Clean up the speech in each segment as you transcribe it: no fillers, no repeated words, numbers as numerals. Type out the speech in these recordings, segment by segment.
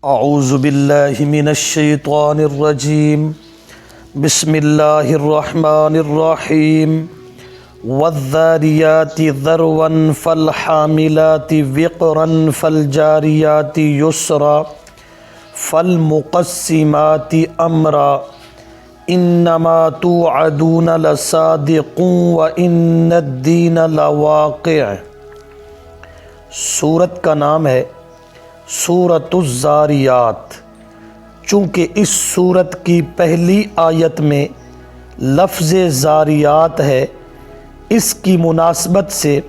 اعوذ باللہ من الشیطان الرجیم بسم اللہ الرحمن الرحیم والذاریات ذروا فالحاملات وقرا فالجاریات یسرا فالمقسمات امرا انما توعدون لصادق وان الدین لواقع۔ سورت کا نام ہے سورۃ الذاریات۔ چونکہ اس سورت کی پہلی آیت میں لفظ ذاریات ہے، اس کی مناسبت سے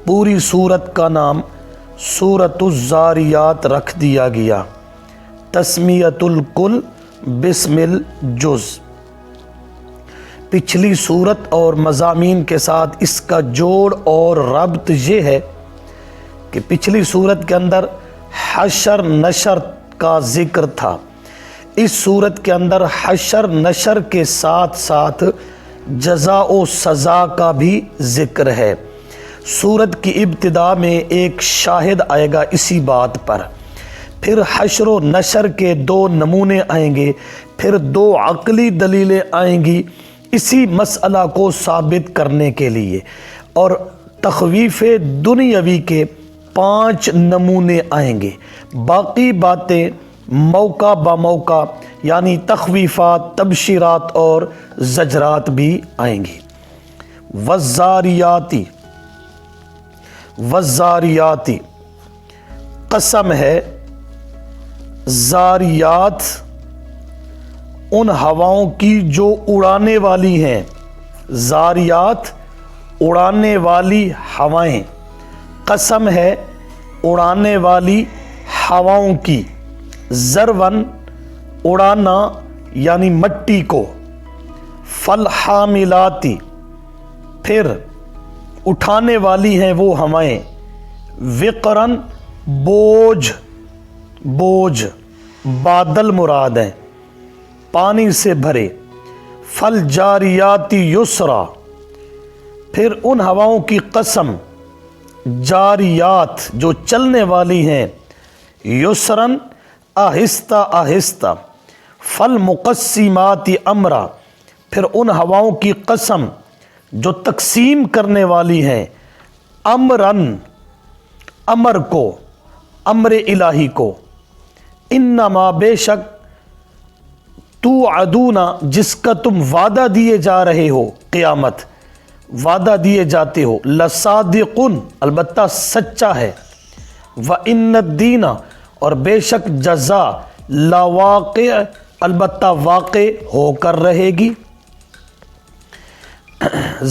پوری سورت کا نام سورۃ الذاریات رکھ دیا گیا۔ تسمیۃ الکل بسم الجز۔ پچھلی سورت اور مضامین کے ساتھ اس کا جوڑ اور ربط یہ ہے کہ پچھلی سورت کے اندر حشر نشر کا ذکر تھا، اس سورت کے اندر حشر نشر کے ساتھ ساتھ جزا و سزا کا بھی ذکر ہے۔ سورت کی ابتدا میں ایک شاہد آئے گا اسی بات پر، پھر حشر و نشر کے دو نمونے آئیں گے، پھر دو عقلی دلیلیں آئیں گی اسی مسئلہ کو ثابت کرنے کے لیے، اور تخویف دنیاوی کے 5 نمونے آئیں گے۔ باقی باتیں موقع با موقع یعنی تخویفات، تبشیرات اور زجرات بھی آئیں گی۔ والذاریاتی، والذاریاتی قسم ہے ذاریات ان ہواؤں کی جو اڑانے والی ہیں۔ ذاریات اڑانے والی ہوائیں، قسم ہے اڑانے والی ہواؤں کی، ذرون اڑانا یعنی مٹی کو، فالحاملاتی پھر اٹھانے والی ہیں وہ ہوائیں، وقرن بوجھ، بوجھ بادل مراد ہیں پانی سے بھرے، فالجاریاتی یسرا پھر ان ہواؤں کی قسم جاریات جو چلنے والی ہیں، یسرن آہستہ آہستہ، فالمقسمات امرا پھر ان ہواؤں کی قسم جو تقسیم کرنے والی ہیں، امرن امر کو، امر الہی کو، انما بے شک توعدون جس کا تم وعدہ دیے جا رہے ہو، قیامت وعدہ دیے جاتے ہو، لصادقن البتہ سچا ہے، وَإِنَّ الدِّينَ اور بے شک جزا، لواقع البتہ واقع ہو کر رہے گی۔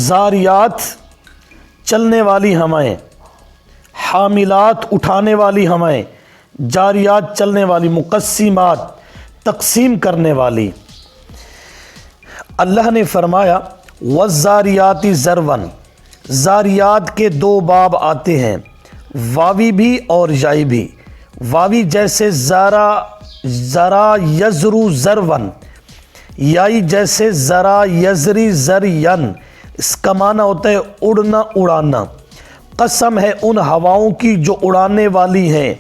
ذاریات چلنے والی ہوائیں، حاملات اٹھانے والی ہوائیں، جاریات چلنے والی، مقسمات تقسیم کرنے والی۔ اللہ نے فرمایا والذاریات ذروا، ذاریات کے 2 باب آتے ہیں، واوی بھی اور یائی بھی۔ واوی جیسے ذرا یزرو ذروا، یائی جیسے ذرا یزری ذرین، اس کا معنی ہوتا ہے اڑنا، اڑانا۔ قسم ہے ان ہواؤں کی جو اڑانے والی ہیں،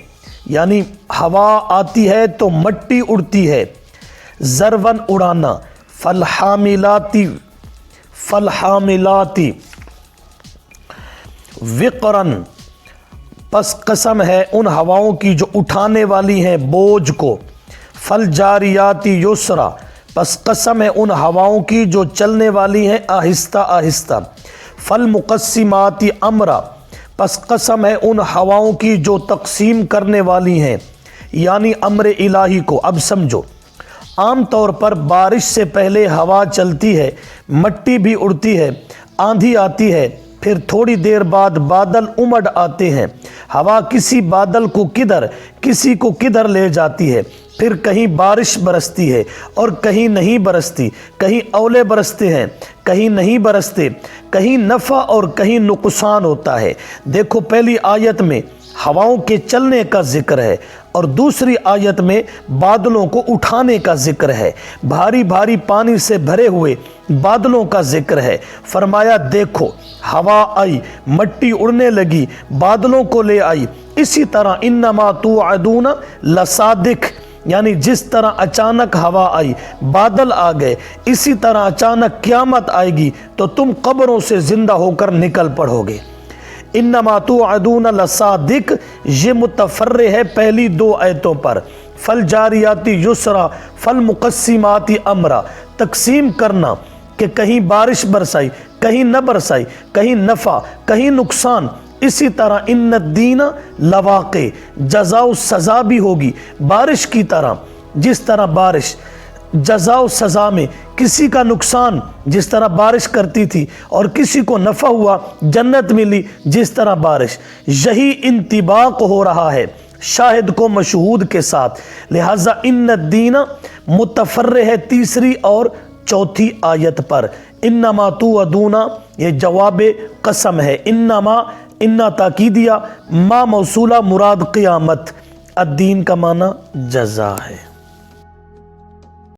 یعنی ہوا آتی ہے تو مٹی اڑتی ہے، ذرون اڑانا، فالحاملاتی، فالحاملاتی وقرن پس قسم ہے ان ہواؤں کی جو اٹھانے والی ہیں بوجھ کو، فالجاریاتی یسرا پس قسم ہے ان ہواؤں کی جو چلنے والی ہیں آہستہ آہستہ، فالمقسمات امرا پس قسم ہے ان ہواؤں کی جو تقسیم کرنے والی ہیں یعنی امر الہی کو۔ اب سمجھو، عام طور پر بارش سے پہلے ہوا چلتی ہے، مٹی بھی اڑتی ہے، آندھی آتی ہے، پھر تھوڑی دیر بعد بادل امڑ آتے ہیں، ہوا کسی بادل کو کدھر، کسی کو کدھر لے جاتی ہے، پھر کہیں بارش برستی ہے اور کہیں نہیں برستی، کہیں اولے برستے ہیں، کہیں نہیں برستے، کہیں نفع اور کہیں نقصان ہوتا ہے۔ دیکھو پہلی آیت میں ہواؤں کے چلنے کا ذکر ہے اور دوسری آیت میں بادلوں کو اٹھانے کا ذکر ہے، بھاری بھاری پانی سے بھرے ہوئے بادلوں کا ذکر ہے۔ فرمایا دیکھو ہوا آئی، مٹی اڑنے لگی، بادلوں کو لے آئی، اسی طرح انما توعدون لصادق، یعنی جس طرح اچانک ہوا آئی، بادل آ گئے، اسی طرح اچانک قیامت آئے گی تو تم قبروں سے زندہ ہو کر نکل پڑو گے۔ انما توعدون لصادق، یہ متفرع ہے پہلی دو آیتوں پر۔ فالجاریاتی یسرا فالمقسمات امرا، تقسیم کرنا کہ کہیں بارش برسائی، کہیں نہ برسائی، کہیں نفع، کہیں نقصان۔ اسی طرح ان الدین لواقع، جزا و سزا بھی ہوگی بارش کی طرح، جس طرح بارش جزا و سزا میں کسی کا نقصان جس طرح بارش کرتی تھی اور کسی کو نفع ہوا جنت ملی جس طرح بارش، یہی انطباق ہو رہا ہے شاہد کو مشہود کے ساتھ۔ لہٰذا ان الدین متفرع ہے تیسری اور چوتھی آیت پر۔ انما توعدون یہ جواب قسم ہے، انما انا تاکیدیہ، ما موصولہ مراد قیامت، الدین کا معنی جزا ہے۔